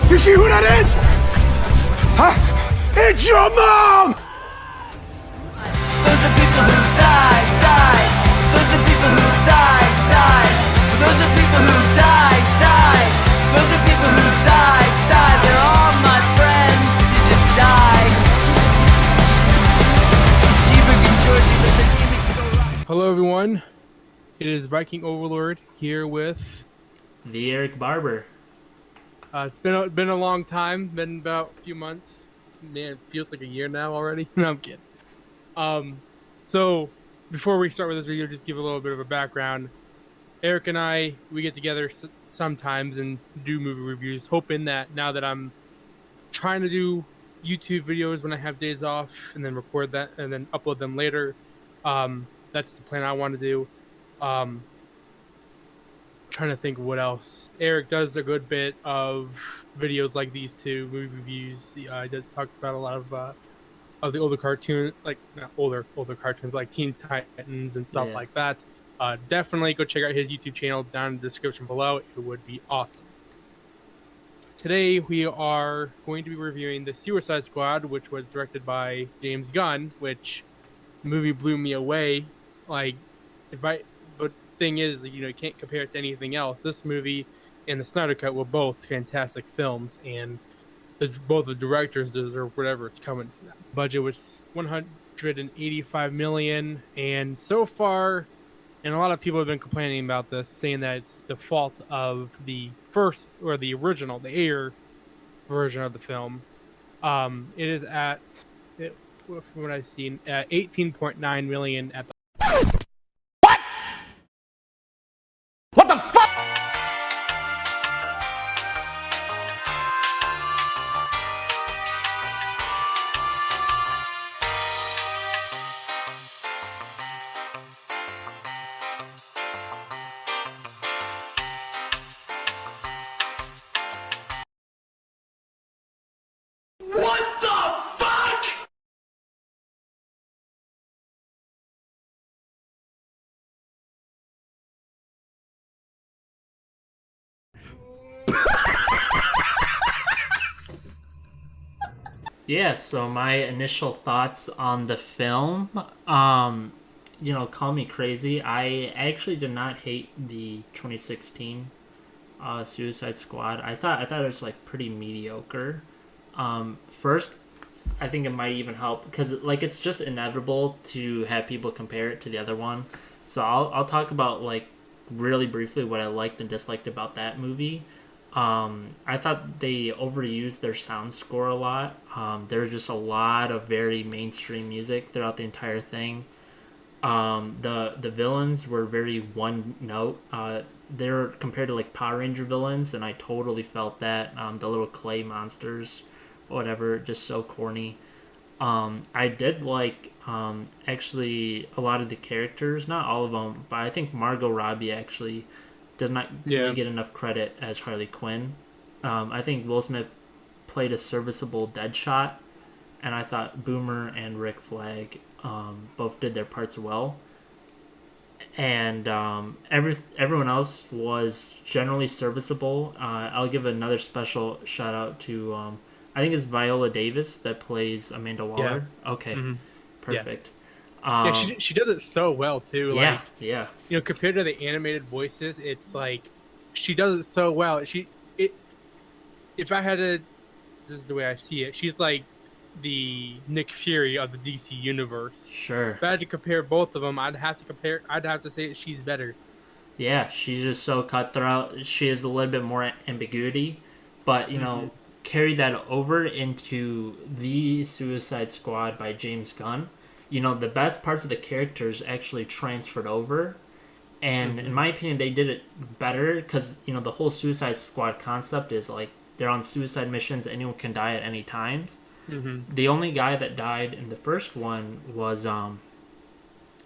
You see who that is? Huh? It's your mom! Those are people who died, died. Those are people who died, died. Those are people who died, died. Those are people who died, died. They're all my friends. They just died. Cheeseburger and Georgie, let the gimmicks go right. Hello, everyone. It is Viking Overlord here with. The Eric Barber. It's been a long time. Been about a few months. Man, it feels like a year now already. No, I'm kidding. So before we start with this video, just give a little bit of a background. Eric and I, we get together sometimes and do movie reviews, hoping that now that I'm trying to do YouTube videos when I have days off and then record that and then upload them later, that's the plan I want to do. Trying to think what else. Eric does a good bit of videos like these two movie reviews. He talks about a lot of the older cartoons, like not older cartoons, like Teen Titans and stuff like that. Definitely go check out his YouTube channel down in the description below. It would be awesome. Today we are going to be reviewing the Suicide Squad, which was directed by James Gunn, which the movie blew me away. Like, but thing is, you can't compare it to anything else. This movie and the Snyder Cut were both fantastic films, and both the directors deserve whatever it's coming to them. Budget was $185 million, and so far, and a lot of people have been complaining about this, saying that it's the fault of the first or the original, the Ayer version of the film. It is from what I've seen, at 18.9 million at the. What the fuck? What the fuck? Yeah, so my initial thoughts on the film, call me crazy. I actually did not hate the 2016 Suicide Squad. I thought it was like pretty mediocre. First, I think it might even help because it's just inevitable to have people compare it to the other one. So I'll talk about like really briefly what I liked and disliked about that movie. I thought they overused their sound score a lot. There was just a lot of very mainstream music throughout the entire thing. The villains were very one note. They're compared to like Power Ranger villains, and I totally felt that. The little clay monsters, whatever, just so corny. I did like actually a lot of the characters, not all of them, but I think Margot Robbie actually does not really get enough credit as Harley Quinn. I think Will Smith played a serviceable Deadshot, and I thought Boomer and Rick Flag both did their parts well. And everyone else was generally serviceable. I'll give another special shout out to I think it's Viola Davis that plays Amanda Waller. Yeah. Okay, perfect. She does it so well too. Yeah. Compared to the animated voices, it's like she does it so well. If I had to, this is the way I see it. She's like the Nick Fury of the DC universe. Sure. If I had to compare both of them, I'd have to say she's better. Yeah, she's just so cutthroat. She has a little bit more ambiguity, but carry that over into the Suicide Squad by James Gunn. The best parts of the characters actually transferred over. And in my opinion, they did it better because, the whole Suicide Squad concept is like they're on suicide missions. Anyone can die at any times. The only guy that died in the first one was,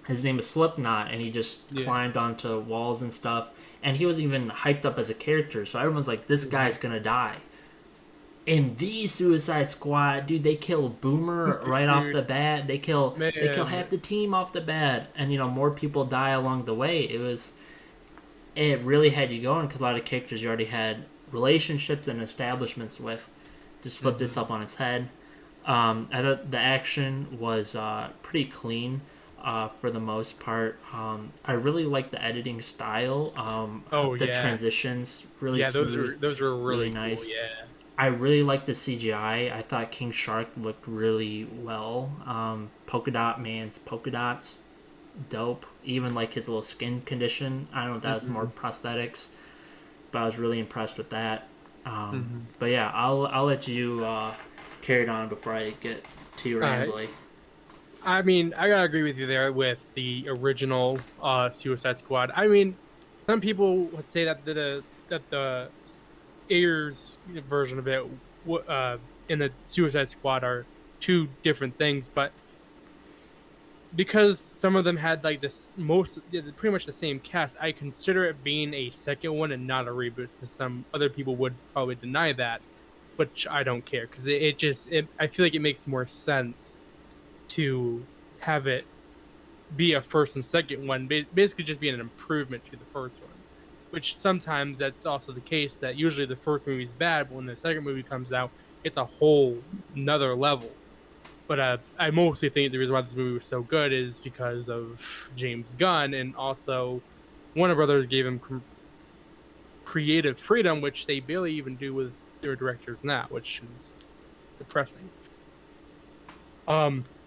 his name is Slipknot, and he just climbed onto walls and stuff. And he wasn't even hyped up as a character. So everyone's like, this guy's going to die. In the Suicide Squad, dude, they kill Boomer right off the bat. They kill half the team off the bat, and more people die along the way. It really had you going because a lot of characters you already had relationships and establishments with just flipped itself on its head. I thought the action was pretty clean for the most part. I really like the editing style. The transitions really smooth, those were really nice. cool, yeah. I really liked the CGI. I thought King Shark looked really well. Polka Dot Man's polka dots, dope. Even like his little skin condition. I don't know if that was more prosthetics, but I was really impressed with that. But yeah, I'll let you carry it on before I get too rambly. I mean, I gotta agree with you there with the original Suicide Squad. I mean, some people would say that the Ayers version of it in the Suicide Squad are two different things, but because some of them had like pretty much the same cast, I consider it being a second one and not a reboot. So some other people would probably deny that, which I don't care, because I feel like it makes more sense to have it be a first and second one, basically just being an improvement to the first one. Which sometimes that's also the case, that usually the first movie is bad, but when the second movie comes out, it's a whole another level. But I mostly think the reason why this movie was so good is because of James Gunn, and also Warner Brothers gave him creative freedom, which they barely even do with their directors now, which is depressing.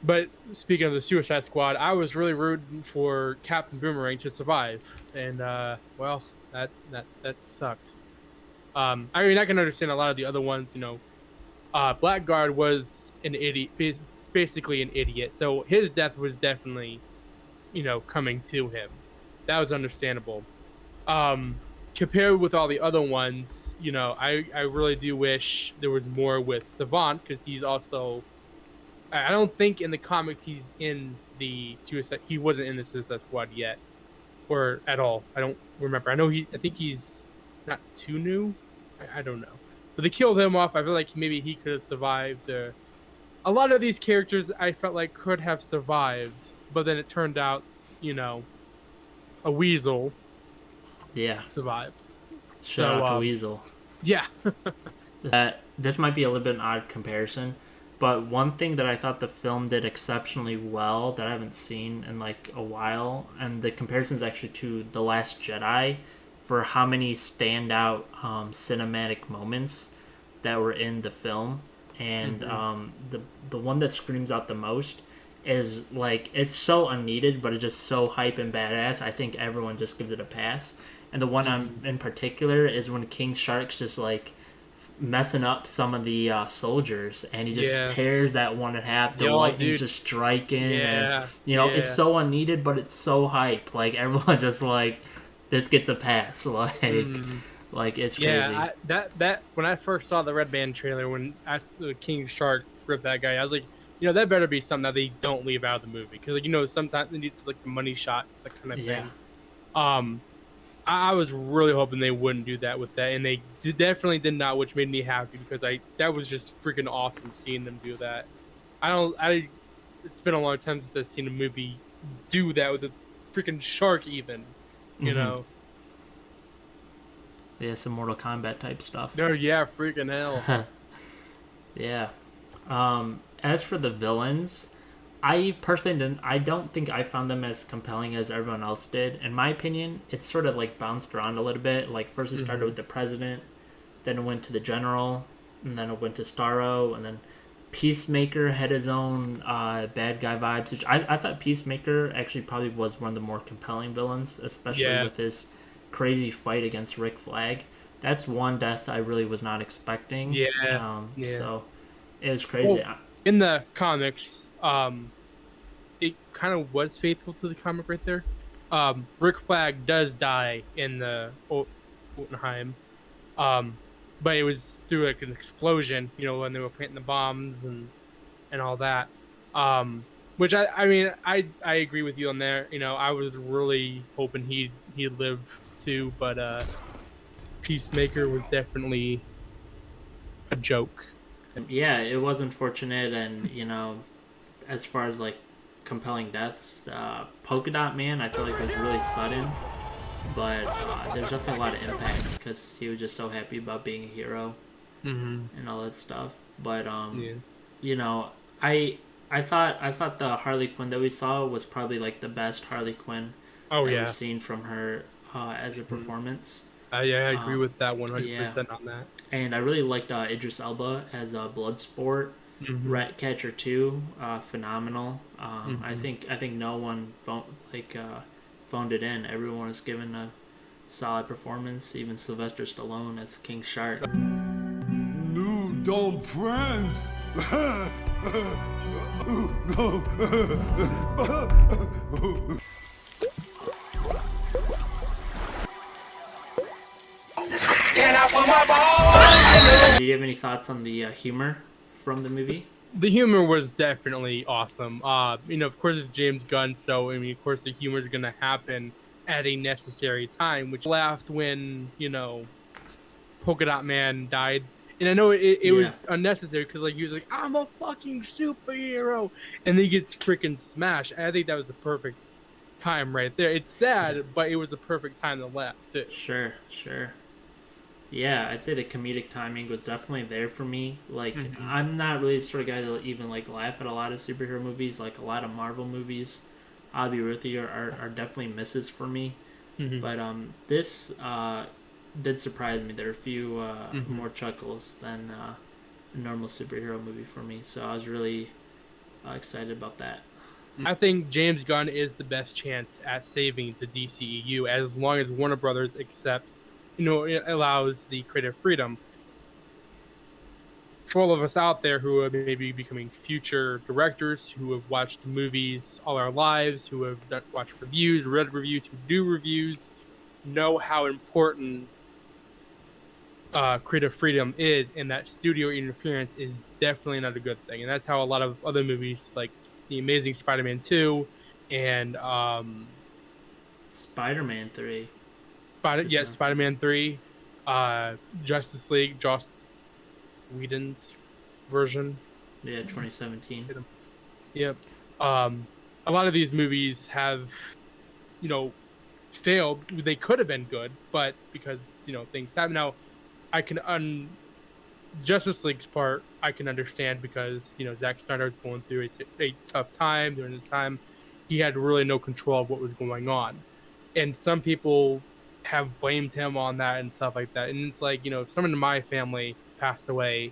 But speaking of the Suicide Squad, I was really rooting for Captain Boomerang to survive, and well, that sucked. I mean, I can understand a lot of the other ones. Blackguard was an idiot, basically an idiot. So his death was definitely, coming to him. That was understandable. Compared with all the other ones, I really do wish there was more with Savant, because he's also, I don't think in the comics he's in the Suicide. He wasn't in the Suicide Squad yet, or at all. I don't remember. I think he's not too new. I don't know. But they killed him off. I feel like maybe he could have survived. A lot of these characters I felt like could have survived, but then it turned out, a Weasel. Yeah. Survived. Shout out to Weasel. Yeah. This might be a little bit an odd comparison, but one thing that I thought the film did exceptionally well that I haven't seen in like a while, and the comparison is actually to The Last Jedi, for how many standout cinematic moments that were in the film. And the one that screams out the most is like, it's so unneeded, but it's just so hype and badass. I think everyone just gives it a pass. And the one I'm in particular is when King Shark's just like messing up some of the soldiers, and he just tears that one in half. The lightning's just striking, and it's so unneeded, but it's so hype. Like everyone just like, this gets a pass. Like it's crazy. Yeah, that when I first saw the Red Band trailer, when the King Shark ripped that guy, I was like, that better be something that they don't leave out of the movie, because sometimes they need to like the money shot, that kind of thing. I was really hoping they wouldn't do that with that, and they definitely did not, which made me happy, because that was just freaking awesome seeing them do that. It's been a long time since I've seen a movie do that with a freaking shark, even, you know. Yeah, some Mortal Kombat type stuff. No, yeah, freaking hell. Yeah. As for the villains, I personally don't think I found them as compelling as everyone else did. In my opinion, it's sort of like bounced around a little bit. Like first it started with the president, then it went to the general, and then it went to Starro, and then Peacemaker had his own bad guy vibes, which I thought Peacemaker actually probably was one of the more compelling villains, especially with his crazy fight against Rick Flag. That's one death I really was not expecting. So it was crazy. Well, in the comics, it kind of was faithful to the comic right there. Rick Flag does die in the Jotunheim, but it was through like an explosion, when they were planting the bombs and all that. Which I mean I agree with you on there. I was really hoping he'd live too, but Peacemaker was definitely a joke. Yeah, it was unfortunate, and as far as like compelling deaths, Polka Dot Man I feel like was really sudden. but there's definitely a lot of impact because he was just so happy about being a hero and all that stuff. But Yeah. you know, I thought the Harley Quinn that we saw was probably like the best Harley Quinn Oh that yeah. we've seen from her as a performance. Yeah, I agree Um, with that yeah, 100% on that. and I really liked Idris Elba as a Bloodsport. Ratcatcher 2, phenomenal. I think no one phoned it in. Everyone was given a solid performance. Even Sylvester Stallone as King Shark. New dumb friends. Do you have any thoughts on the humor from the movie? The humor was definitely awesome. Of course it's James Gunn, so I mean, of course the humor is gonna happen at a necessary time. Which laughed when Polka Dot Man died, and I know it Yeah. was unnecessary because like he was like, "I'm a fucking superhero," and then he gets freaking smashed. And I think that was the perfect time right there. It's sad, but it was the perfect time to laugh too. Sure. Yeah, I'd say the comedic timing was definitely there for me. Like, I'm not really the sort of guy that even like laugh at a lot of superhero movies, like a lot of Marvel movies. I'll be with you, are definitely misses for me. But this did surprise me. There are a few more chuckles than a normal superhero movie for me, so I was really excited about that. I think James Gunn is the best chance at saving the DCEU as long as Warner Brothers accepts, it allows the creative freedom. For all of us out there who are maybe becoming future directors, who have watched movies all our lives, who have watched reviews, read reviews, who do reviews, know how important creative freedom is, and that studio interference is definitely not a good thing. And that's how a lot of other movies, like The Amazing Spider-Man 2 and Spider-Man 3. Spider-Man 3, Justice League, Joss Whedon's version. Yeah, 2017. Yep. A lot of these movies have, failed. They could have been good, but because, things happen. Now, I can, Justice League's part, I can understand because, Zack Snyder's going through a tough time during this time. He had really no control of what was going on. And some people have blamed him on that and stuff like that. And it's like, if someone in my family passed away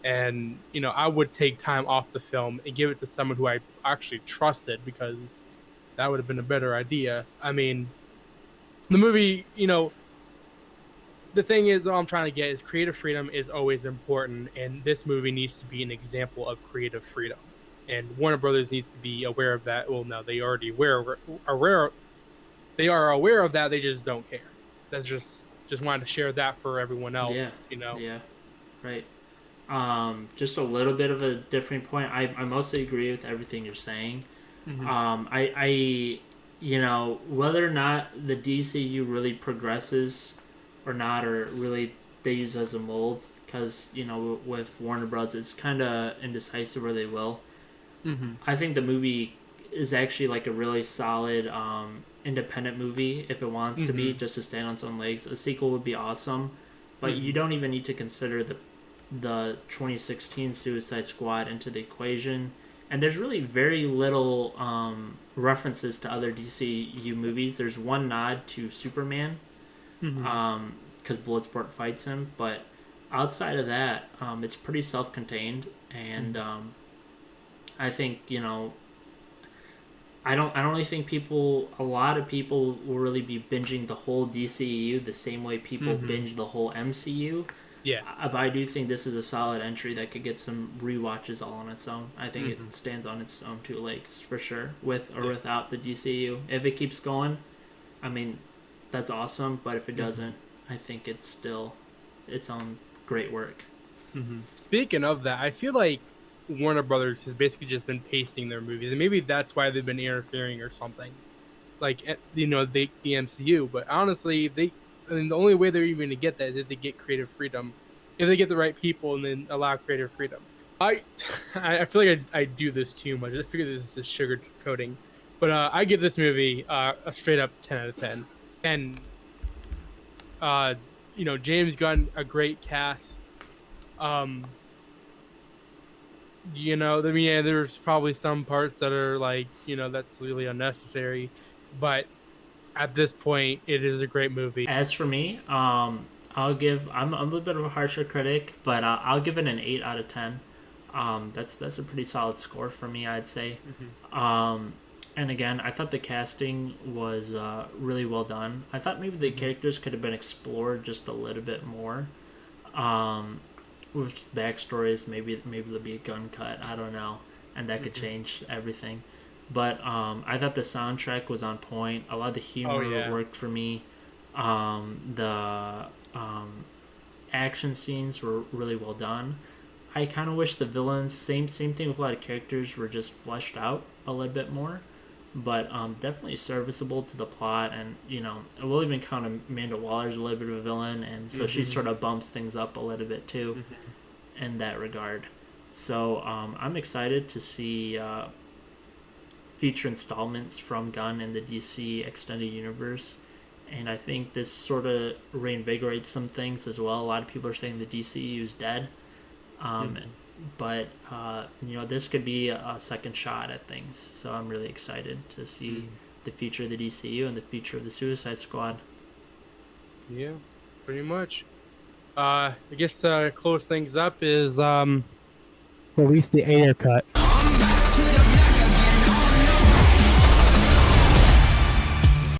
and, I would take time off the film and give it to someone who I actually trusted because that would have been a better idea. I mean, the movie, the thing is, all I'm trying to get is creative freedom is always important. And this movie needs to be an example of creative freedom. And Warner Brothers needs to be aware of that. Well, no, they already they are aware of that. They just don't care. That's just wanted to share that for everyone else. Yeah, right. Just a little bit of a different point. I mostly agree with everything you're saying. I whether or not the DCU really progresses or not, or really they use as a mold, because with Warner Bros. It's kind of indecisive where they will. I think the movie is actually like a really solid independent movie if it wants to be, just to stand on its own legs. A sequel would be awesome, but you don't even need to consider the 2016 Suicide Squad into the equation. And there's really very little references to other DCU movies. There's one nod to Superman, because Bloodsport fights him, but outside of that, it's pretty self-contained. And I think I don't really think a lot of people will really be binging the whole DCEU the same way people binge the whole MCU. Yeah. But I do think this is a solid entry that could get some rewatches all on its own. I think it stands on its own two legs for sure, with or without the DCEU. If it keeps going, I mean, that's awesome. But if it doesn't, I think it's still its own great work. Speaking of that, I feel like Warner Brothers has basically just been pacing their movies, and maybe that's why they've been interfering or something. Like, the MCU. But honestly, the only way they're even going to get that is if they get creative freedom, if they get the right people and then allow creative freedom. I feel like I do this too much. I figure this is the sugar coating, but I give this movie a straight up 10 out of 10. and James Gunn, a great cast. There's probably some parts that are like, that's really unnecessary, but at this point, it is a great movie. As for me, I'm a little bit of a harsher critic, but I'll give it an 8 out of 10. That's a pretty solid score for me, I'd say. And again, I thought the casting was really well done. I thought maybe the characters could have been explored just a little bit more. With backstories, maybe there'll be a gun cut. I don't know, and that could change everything. But I thought the soundtrack was on point. A lot of the humor worked for me. The action scenes were really well done. I kind of wish the villains, same thing with a lot of characters, were just fleshed out a little bit more. But definitely serviceable to the plot, and we'll even count Amanda Waller as a little bit of a villain, and so she sort of bumps things up a little bit too, in that regard. So I'm excited to see future installments from Gunn in the DC Extended Universe, and I think this sort of reinvigorates some things as well. A lot of people are saying the DCU is dead, but this could be a second shot at things. So I'm really excited to see the future of the DCU and the future of the Suicide Squad. Yeah, pretty much. I guess close things up is release the Ayer cut.